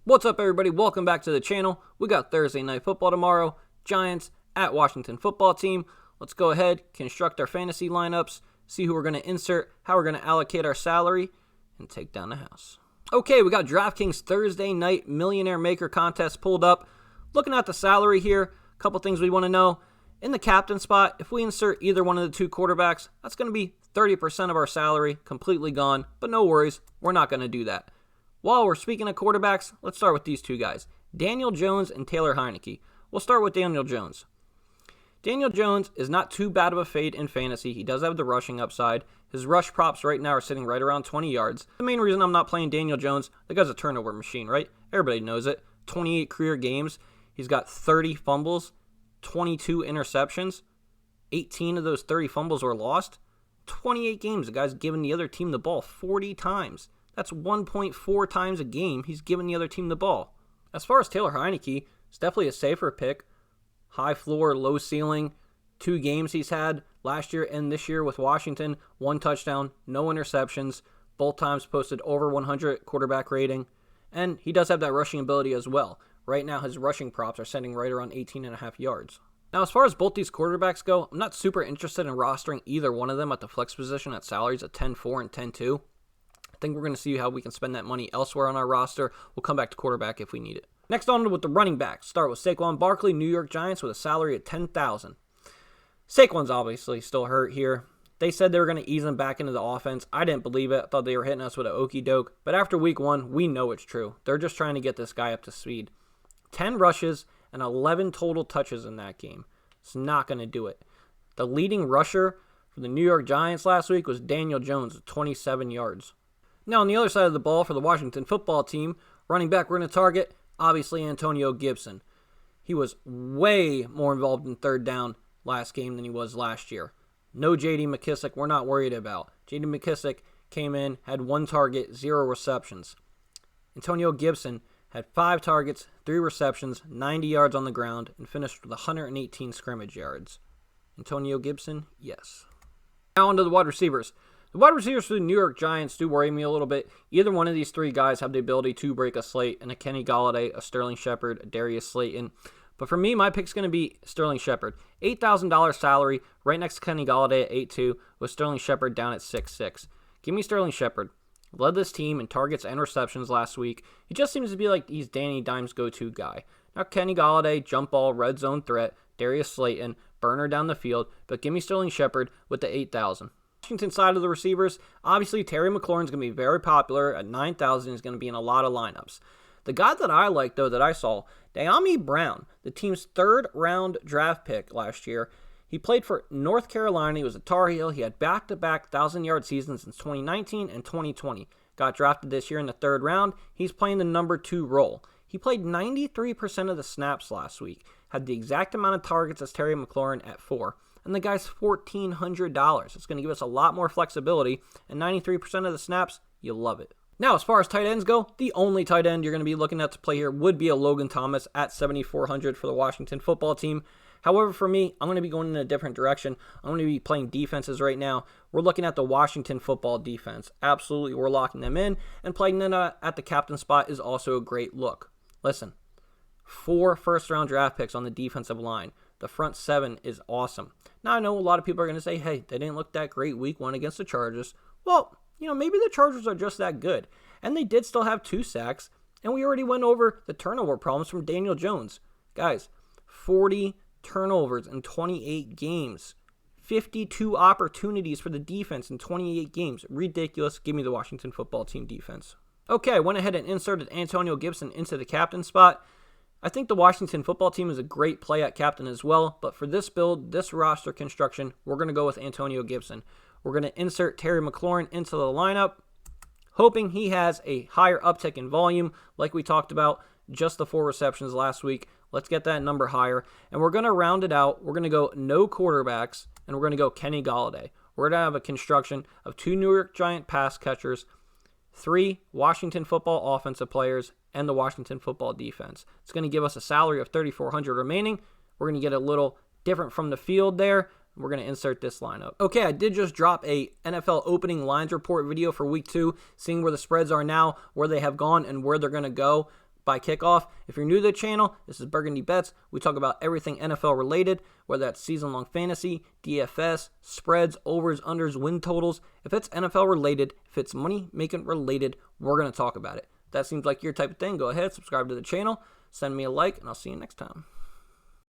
What's up, everybody? Welcome back to the channel. We got Thursday Night Football tomorrow. Giants at Washington Football Team. Let's go ahead, construct our fantasy lineups, see who we're going to insert, how we're going to allocate our salary, and take down the house. Okay, we got DraftKings Thursday Night Millionaire Maker Contest pulled up. Looking at the salary here, a couple things we want to know. In the captain spot, if we insert either one of the two quarterbacks, that's going to be 30% of our salary completely gone, but no worries, we're not going to do that. While we're speaking of quarterbacks, let's start with these two guys, Daniel Jones and Taylor Heineke. We'll start with Daniel Jones. Daniel Jones is not too bad of a fade in fantasy. He does have the rushing upside. His rush props right now are sitting right around 20 yards. The main reason I'm not playing Daniel Jones, the guy's a turnover machine, right? Everybody knows it. 28 career games. He's got 30 fumbles, 22 interceptions. 18 of those 30 fumbles were lost. 28 games, the guy's giving the other team the ball 40 times. That's 1.4 times a game he's giving the other team the ball. As far as Taylor Heineke, it's definitely a safer pick. High floor, low ceiling. 2 games he's had last year and this year with Washington. 1 touchdown, no interceptions. Both times posted over 100 quarterback rating. And he does have that rushing ability as well. Right now his rushing props are sitting right around 18.5 yards. Now, as far as both these quarterbacks go, I'm not super interested in rostering either one of them at the flex position at salaries at 10-4 and 10-2. I think we're going to see how we can spend that money elsewhere on our roster. We'll come back to quarterback if we need it. Next on with the running backs. Start with Saquon Barkley, New York Giants, with a salary of $10,000. Saquon's obviously still hurt here. They said they were going to ease him back into the offense. I didn't believe it. I thought they were hitting us with an okie doke. But after week 1, we know it's true. They're just trying to get this guy up to speed. 10 rushes and 11 total touches in that game. It's not going to do it. The leading rusher for the New York Giants last week was Daniel Jones with 27 yards. Now, on the other side of the ball for the Washington Football Team, running back we're going to target, obviously, Antonio Gibson. He was way more involved in third down last game than he was last year. No J.D. McKissick, we're not worried about. J.D. McKissick came in, had 1 target, 0 receptions. Antonio Gibson had 5 targets, 3 receptions, 90 yards on the ground, and finished with 118 scrimmage yards. Antonio Gibson, yes. Now on to the wide receivers. The wide receivers for the New York Giants do worry me a little bit. Either one of these 3 guys have the ability to break a slate, and a Kenny Golladay, a Sterling Shepard, a Darius Slayton. But for me, my pick's going to be Sterling Shepard. $8,000 salary, right next to Kenny Golladay at 8.2, with Sterling Shepard down at 6.6. Give me Sterling Shepard. Led this team in targets and receptions last week. He just seems to be like he's Danny Dimes' go-to guy. Now Kenny Golladay, jump ball, red zone threat. Darius Slayton, burner down the field. But give me Sterling Shepard with the 8,000. Washington side of the receivers, obviously Terry McLaurin's going to be very popular at 9,000. He's going to be in a lot of lineups. The guy that I like, though, that I saw, Naomi Brown, the team's 3rd round draft pick last year. He played for North Carolina. He was a Tar Heel. He had back-to-back 1,000-yard seasons since 2019 and 2020. Got drafted this year in the 3rd round. He's playing the number 2 role. He played 93% of the snaps last week. Had the exact amount of targets as Terry McLaurin at 4. And the guy's $1,400. It's going to give us a lot more flexibility. And 93% of the snaps, you'll love it. Now, as far as tight ends go, the only tight end you're going to be looking at to play here would be a Logan Thomas at 7,400 for the Washington Football Team. However, for me, I'm going to be going in a different direction. I'm going to be playing defenses right now. We're looking at the Washington Football defense. Absolutely, we're locking them in. And playing them at the captain spot is also a great look. Listen, 4 first-round draft picks on the defensive line. The front 7 is awesome. Now, I know a lot of people are going to say, hey, they didn't look that great week 1 against the Chargers. Well, maybe the Chargers are just that good. And they did still have 2 sacks. And we already went over the turnover problems from Daniel Jones. Guys, 40 turnovers in 28 games. 52 opportunities for the defense in 28 games. Ridiculous. Give me the Washington Football Team defense. Okay, I went ahead and inserted Antonio Gibson into the captain spot. I think the Washington Football Team is a great play at captain as well, but for this build, this roster construction, we're going to go with Antonio Gibson. We're going to insert Terry McLaurin into the lineup, hoping he has a higher uptick in volume, like we talked about, just the 4 receptions last week. Let's get that number higher, and we're going to round it out. We're going to go no quarterbacks, and we're going to go Kenny Golladay. We're going to have a construction of 2 New York Giant pass catchers, 3 Washington Football offensive players, and the Washington Football defense. It's going to give us a salary of $3,400 remaining. We're going to get a little different from the field there. We're going to insert this lineup. Okay, I did just drop a NFL opening lines report video for week 2, seeing where the spreads are now, where they have gone, and where they're going to go. by kickoff. If you're new to the channel, this is Burgundy Bets. We talk about everything NFL related, whether that's season-long fantasy, DFS, spreads, overs, unders, win totals. If it's NFL related, if it's money-making related, we're going to talk about it. If that seems like your type of thing, go ahead, subscribe to the channel, send me a like, and I'll see you next time.